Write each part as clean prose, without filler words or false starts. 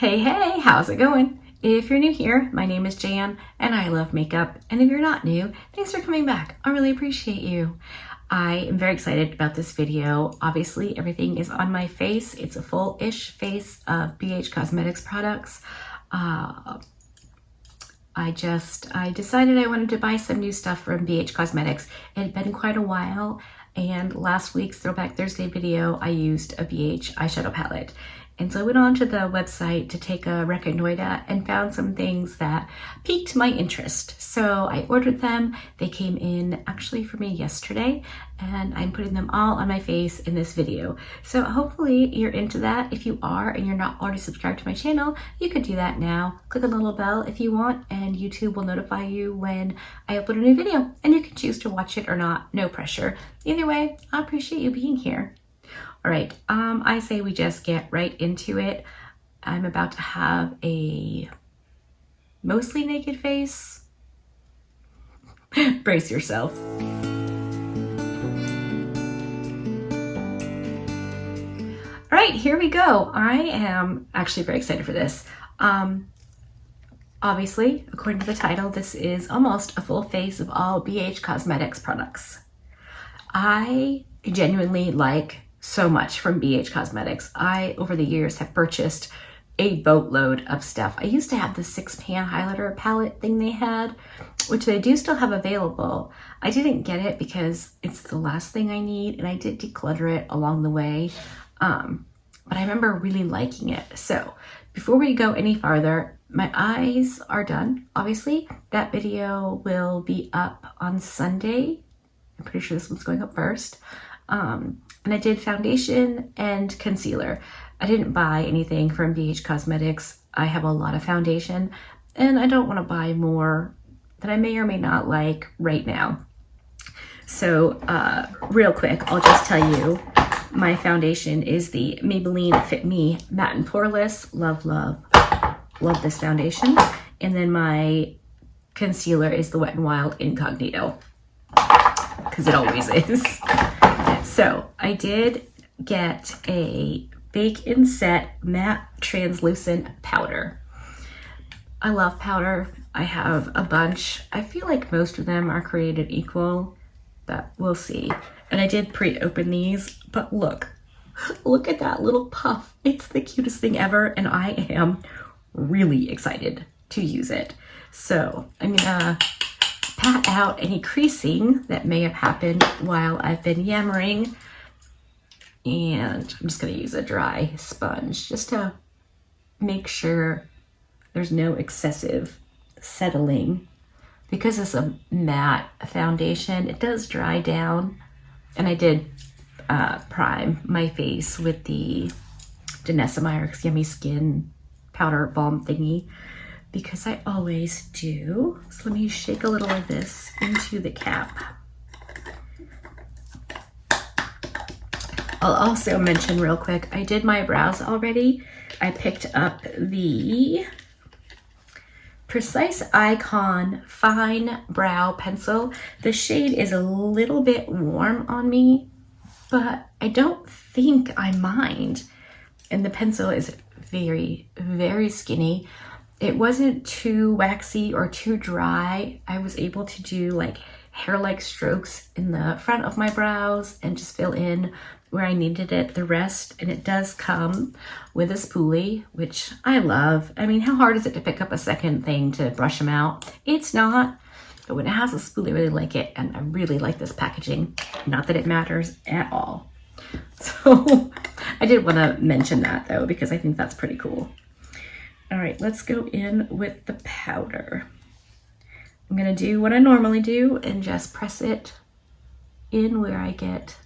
Hey, how's it going? If you're new here, my name is Jan and I love makeup. And if you're not new, thanks for coming back. I really appreciate you. I am very excited about this video. Obviously, everything is on my face. It's a full-ish face of BH Cosmetics products. I decided I wanted to buy some new stuff from BH Cosmetics. It had been quite a while, and last week's Throwback Thursday video, I used a BH eyeshadow palette. And so I went on to the website to take a reconnoiter and found some things that piqued my interest. So I ordered them. They came in actually for me yesterday, and I'm putting them all on my face in this video. So hopefully you're into that. If you are and you're not already subscribed to my channel, you could do that now. Click on the little bell if you want, and YouTube will notify you when I upload a new video, and you can choose to watch it or not. No pressure. Either way, I appreciate you being here. All right, I say we just get right into it. I'm about to have a mostly naked face. Brace yourself. All right, here we go. I am actually very excited for this. Obviously, according to the title, this is almost a full face of all BH Cosmetics products. I genuinely like so much from BH Cosmetics. I, over the years, have purchased a boatload of stuff. I used to have the 6-pan highlighter palette thing they had, which they do still have available. I didn't get it because it's the last thing I need, and I did declutter it along the way. But I remember really liking it. So before we go any farther, my eyes are done. Obviously, that video will be up on Sunday. I'm pretty sure this one's going up first. And I did foundation and concealer. I didn't buy anything from BH Cosmetics. I have a lot of foundation, and I don't want to buy more that I may or may not like right now. So real quick, I'll just tell you, my foundation is the Maybelline Fit Me Matte and Poreless. Love this foundation. And then my concealer is the Wet n Wild Incognito, because it always is. So I did get a Bake and Set Matte Translucent Powder. I love powder. I have a bunch. I feel like most of them are created equal, but we'll see. And I did pre-open these, but look at that little puff. It's the cutest thing ever, and I am really excited to use it. So I'm gonna pat out any creasing that may have happened while I've been yammering, and I'm just going to use a dry sponge just to make sure there's no excessive settling. Because it's a matte foundation, it does dry down, and I did prime my face with the Danessa Myricks Yummy Skin powder balm thingy, because I always do. So let me shake a little of this into the cap. I'll also mention real quick, I did my brows already. I picked up the Precise Icon Fine Brow Pencil. The shade is a little bit warm on me, but I don't think I mind. And the pencil is very, very skinny. It wasn't too waxy or too dry. I was able to do like hair-like strokes in the front of my brows and just fill in where I needed it, the rest. And it does come with a spoolie, which I love. I mean, how hard is it to pick up a second thing to brush them out? It's not, but when it has a spoolie, I really like it. And I really like this packaging. Not that it matters at all. So I did want to mention that though, because I think that's pretty cool. All right, let's go in with the powder. I'm gonna do what I normally do and just press it in where I get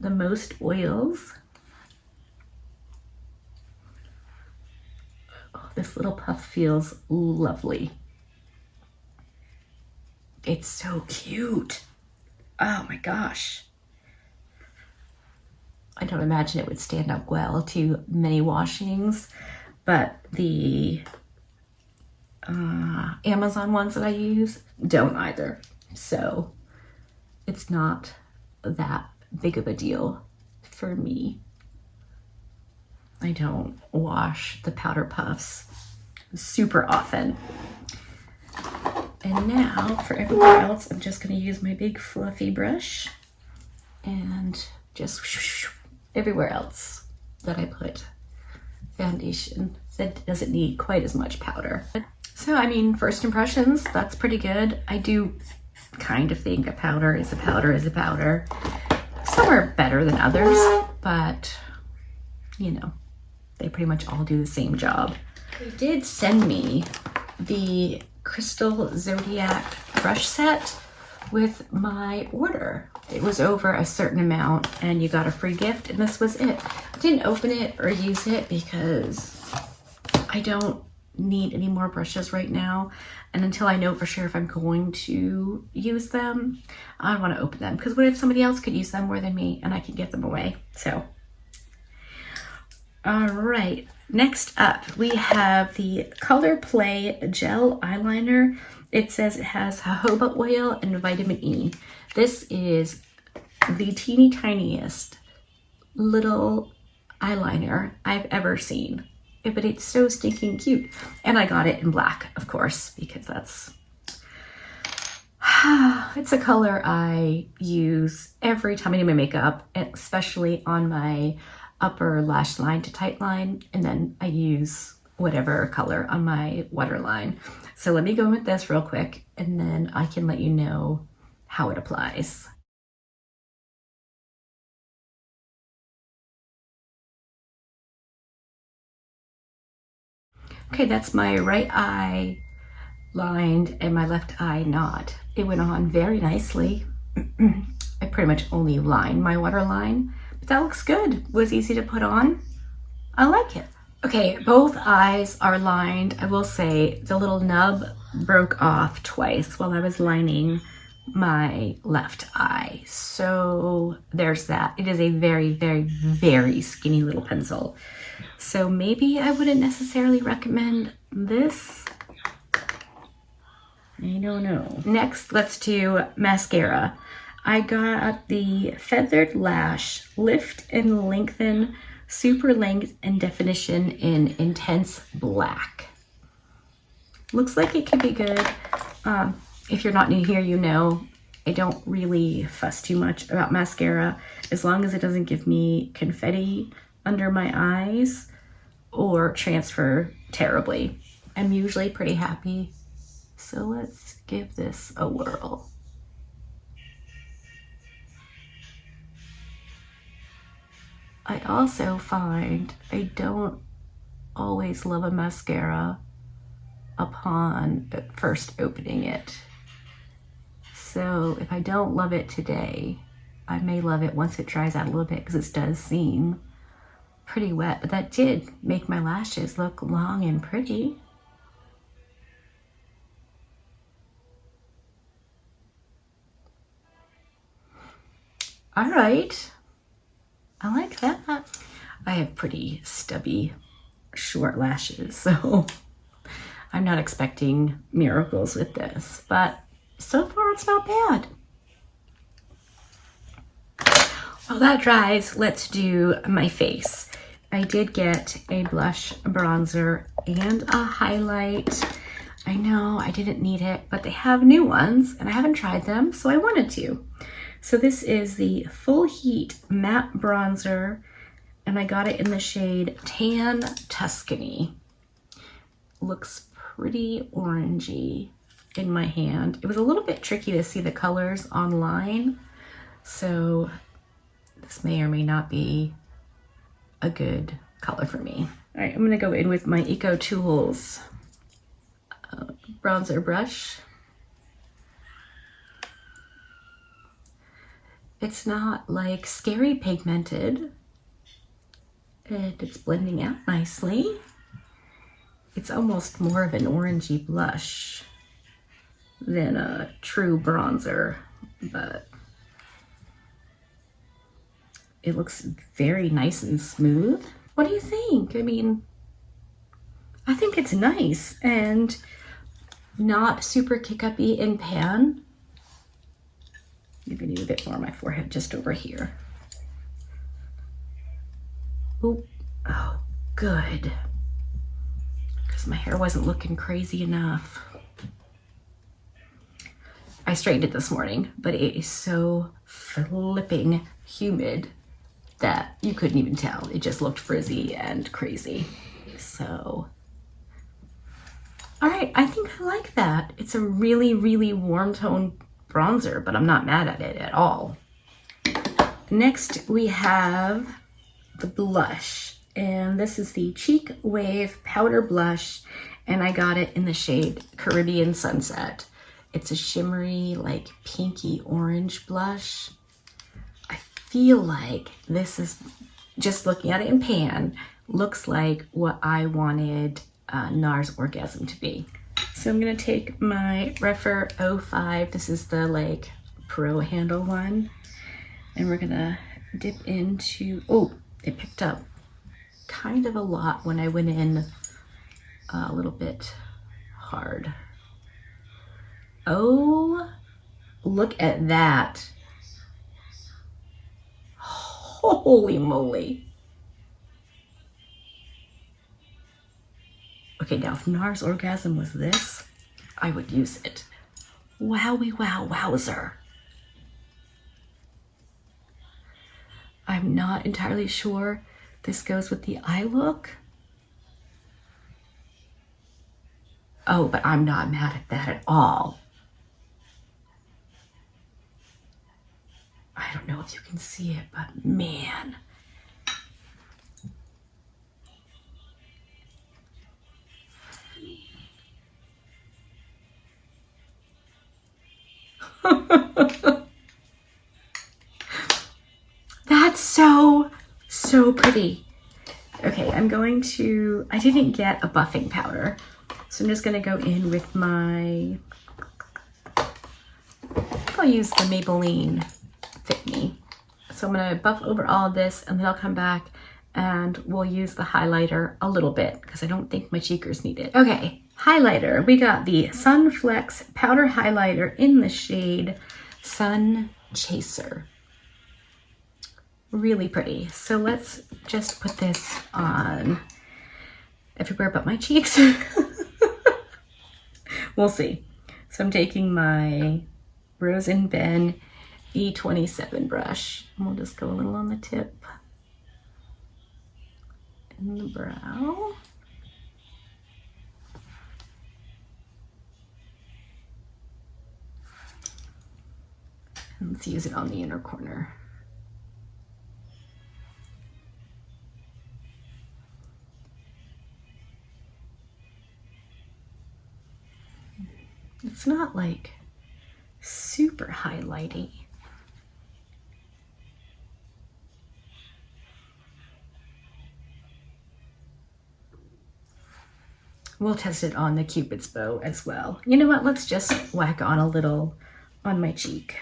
the most oils. Oh, this little puff feels lovely. It's so cute. Oh my gosh. I don't imagine it would stand up well to many washings, but the Amazon ones that I use don't either. So it's not that big of a deal for me. I don't wash the powder puffs super often. And now for everywhere else, I'm just going to use my big fluffy brush and just everywhere else that I put foundation that doesn't need quite as much powder. So, I mean, first impressions, that's pretty good. I do kind of think a powder is a powder is a powder. Some are better than others, but you know, they pretty much all do the same job. They did send me the Crystal Zodiac brush set with my order. It was over a certain amount and you got a free gift, and this was it. I didn't open it or use it because I don't need any more brushes right now, and until I know for sure if I'm going to use them, I don't want to open them, because what if somebody else could use them more than me and I can give them away? So all right, next up we have the Color Play Gel Eyeliner. It says it has jojoba oil and vitamin E. This is the teeny tiniest little eyeliner I've ever seen. But it's so stinking cute. And I got it in black, of course, because that's, it's a color I use every time I do my makeup, especially on my upper lash line to tight line. And then I use whatever color on my waterline. So let me go with this real quick, and then I can let you know how it applies. Okay, that's my right eye lined and my left eye not. It went on very nicely. I pretty much only lined my waterline, but that looks good. It was easy to put on. I like it. Okay, both eyes are lined. I will say the little nub broke off twice while I was lining my left eye. So there's that. It is a very, very, very skinny little pencil. So maybe I wouldn't necessarily recommend this. I don't know. Next, let's do mascara. I got the Feathered Lash Lift and Lengthen Super Length and Definition in Intense Black. Looks like it could be good. If you're not new here, you know I don't really fuss too much about mascara as long as it doesn't give me confetti under my eyes or transfer terribly. I'm usually pretty happy. So let's give this a whirl. I also find I don't always love a mascara upon first opening it. So if I don't love it today, I may love it once it dries out a little bit, because it does seem pretty wet, but that did make my lashes look long and pretty. All right, I like that. I have pretty stubby short lashes, so I'm not expecting miracles with this, but so far it's not bad. While that dries, let's do my face. I did get a blush, a bronzer, and a highlight. I know I didn't need it, but they have new ones and I haven't tried them, so I wanted to. So this is the Full Heat Matte Bronzer, and I got it in the shade Tan Tuscany. Looks pretty orangey in my hand. It was a little bit tricky to see the colors online, so this may or may not be a good color for me. All right, I'm gonna go in with my EcoTools bronzer brush. It's not like scary pigmented, and it's blending out nicely. It's almost more of an orangey blush than a true bronzer, but it looks very nice and smooth. What do you think? I mean, I think it's nice and not super kick-uppy in pan. Maybe I need a bit more on my forehead, just over here. Oop. Oh, good because my hair wasn't looking crazy enough. I straightened it this morning, but it is so flipping humid that you couldn't even tell. It just looked frizzy and crazy. So, all right, I think I like that. It's a really, really warm tone bronzer, but I'm not mad at it at all. Next, we have the blush, and this is the Cheek Wave Powder Blush, and I got it in the shade Caribbean Sunset. It's a shimmery, like pinky orange blush. I feel like this is, just looking at it in pan, looks like what I wanted NARS Orgasm to be. So I'm gonna take my Rephr 05, this is the like pro handle one, and we're gonna dip into, oh, it picked up kind of a lot when I went in a little bit hard. Oh, look at that. Holy moly. Okay, now if NARS Orgasm was this, I would use it. Wowie wow wowzer. I'm not entirely sure this goes with the eye look. Oh, but I'm not mad at that at all. I don't know if you can see it, but man. That's so pretty. Okay, I'm going to, I didn't get a buffing powder, so I'm just gonna go in with my, I think I'll use the Maybelline Fit Me. So I'm gonna buff over all of this, and then I'll come back and we'll use the highlighter a little bit because I don't think my cheekers need it. Okay, highlighter. We got the Sunflex Powder Highlighter in the shade Sun Chaser. Really pretty. So let's just put this on everywhere but my cheeks. We'll see. So I'm taking my Rose & Ben E27 brush, and we'll just go a little on the tip and the brow. And let's use it on the inner corner. It's not like super highlighty. We'll test it on the Cupid's bow as well. You know what? Let's just whack on a little on my cheek.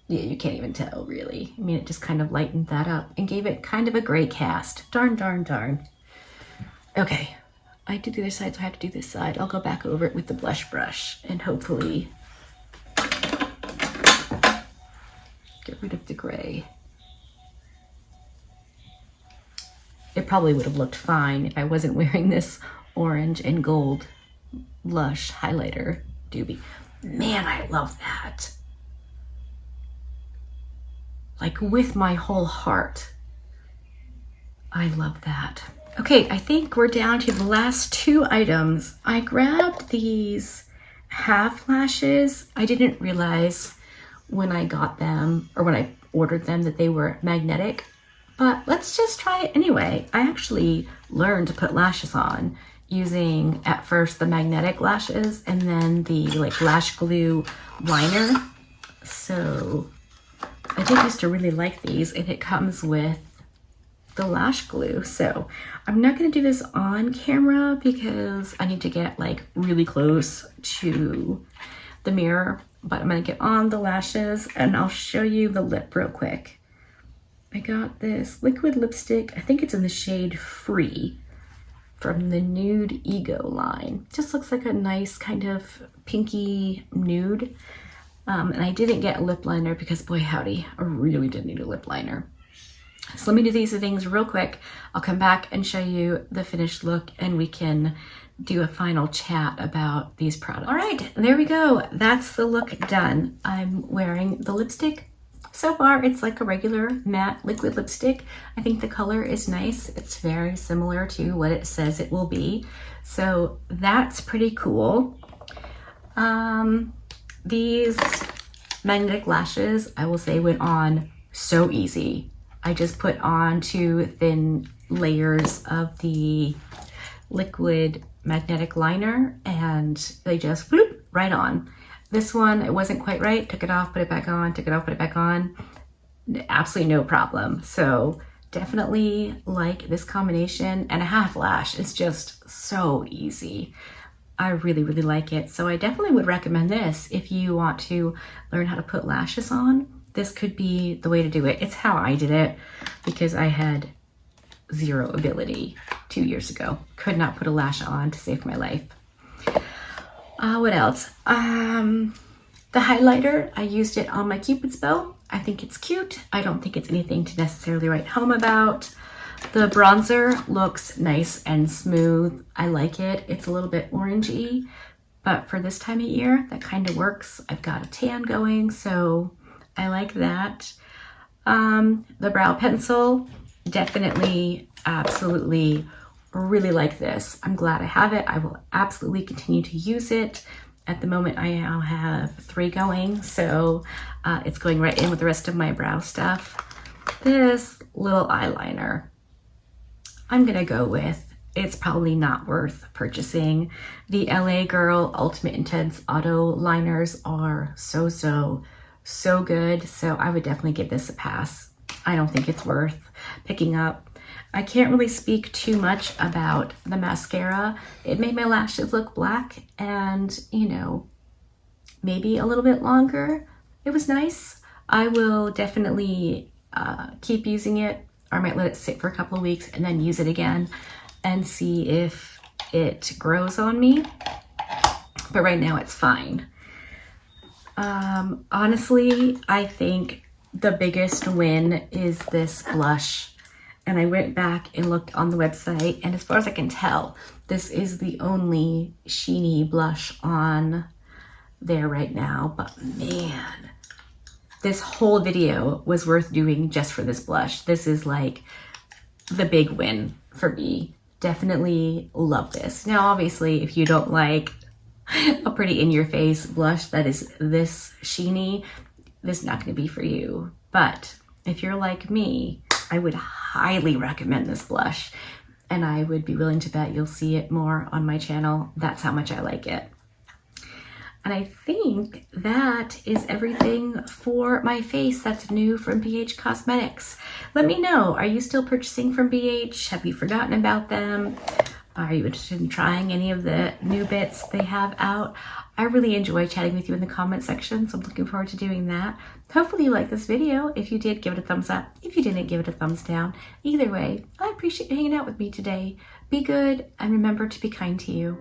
Yeah, you can't even tell really. I mean, it just kind of lightened that up and gave it kind of a gray cast. Darn, darn, darn. Okay, I did the other side, so I have to do this side. I'll go back over it with the blush brush and hopefully get rid of the gray. It probably would have looked fine if I wasn't wearing this orange and gold Lush highlighter doobie. Man, I love that. Like with my whole heart. I love that. Okay, I think we're down to the last two items. I grabbed these half lashes. I didn't realize when I got them or when I ordered them that they were magnetic. But let's just try it anyway. I actually learned to put lashes on using at first the magnetic lashes and then the like lash glue liner. So I did used to really like these, and it comes with the lash glue. So I'm not gonna do this on camera because I need to get like really close to the mirror, but I'm gonna get on the lashes and I'll show you the lip real quick. I got this liquid lipstick, I think it's in the shade Free from the Nude Ego line. Just looks like a nice kind of pinky nude. And I didn't get a lip liner because boy howdy, I really did need a lip liner. So let me do these things real quick. I'll come back and show you the finished look and we can do a final chat about these products. All right, there we go. That's the look done. I'm wearing the lipstick. So far, it's like a regular matte liquid lipstick. I think the color is nice. It's very similar to what it says it will be. So that's pretty cool. These magnetic lashes, I will say, went on so easy. I just put on 2 thin layers of the liquid magnetic liner and they just bloop right on. This one, it wasn't quite right. Took it off, put it back on, took it off, put it back on. Absolutely no problem. So definitely like this combination, and a half lash is just so easy. I really, really like it. So I definitely would recommend this if you want to learn how to put lashes on. This could be the way to do it. It's how I did it because I had zero ability 2 years ago. Could not put a lash on to save my life. What else? The highlighter, I used it on my Cupid's bow. I think it's cute. I don't think it's anything to necessarily write home about. The bronzer looks nice and smooth. I like it. It's a little bit orangey, but for this time of year, that kind of works. I've got a tan going, so I like that. The brow pencil, definitely, absolutely, really like this. I'm glad I have it. I will absolutely continue to use it. At the moment, I now have 3 going, so it's going right in with the rest of my brow stuff. This little eyeliner, I'm gonna go with, it's probably not worth purchasing. The LA Girl Ultimate Intense Auto Liners are so good, so I would definitely give this a pass. I don't think it's worth picking up. I can't really speak too much about the mascara. It made my lashes look black and, you know, maybe a little bit longer. It was nice. I will definitely keep using it, or I might let it sit for a couple of weeks and then use it again and see if it grows on me. But right now it's fine. Honestly, I think the biggest win is this blush. And I went back and looked on the website, and as far as I can tell, this is the only sheeny blush on there right now. But man, this whole video was worth doing just for this blush. This is like the big win for me. Definitely love this. Now, obviously, if you don't like a pretty in-your-face blush that is this sheeny, this is not going to be for you. But if you're like me, I would highly recommend this blush, and I would be willing to bet you'll see it more on my channel. That's how much I like it. And I think that is everything for my face that's new from BH Cosmetics. Let me know, are you still purchasing from BH? Have you forgotten about them? Are you interested in trying any of the new bits they have out? I really enjoy chatting with you in the comment section, so I'm looking forward to doing that. Hopefully you liked this video. If you did, give it a thumbs up. If you didn't, give it a thumbs down. Either way, I appreciate you hanging out with me today. Be good, and remember to be kind to you.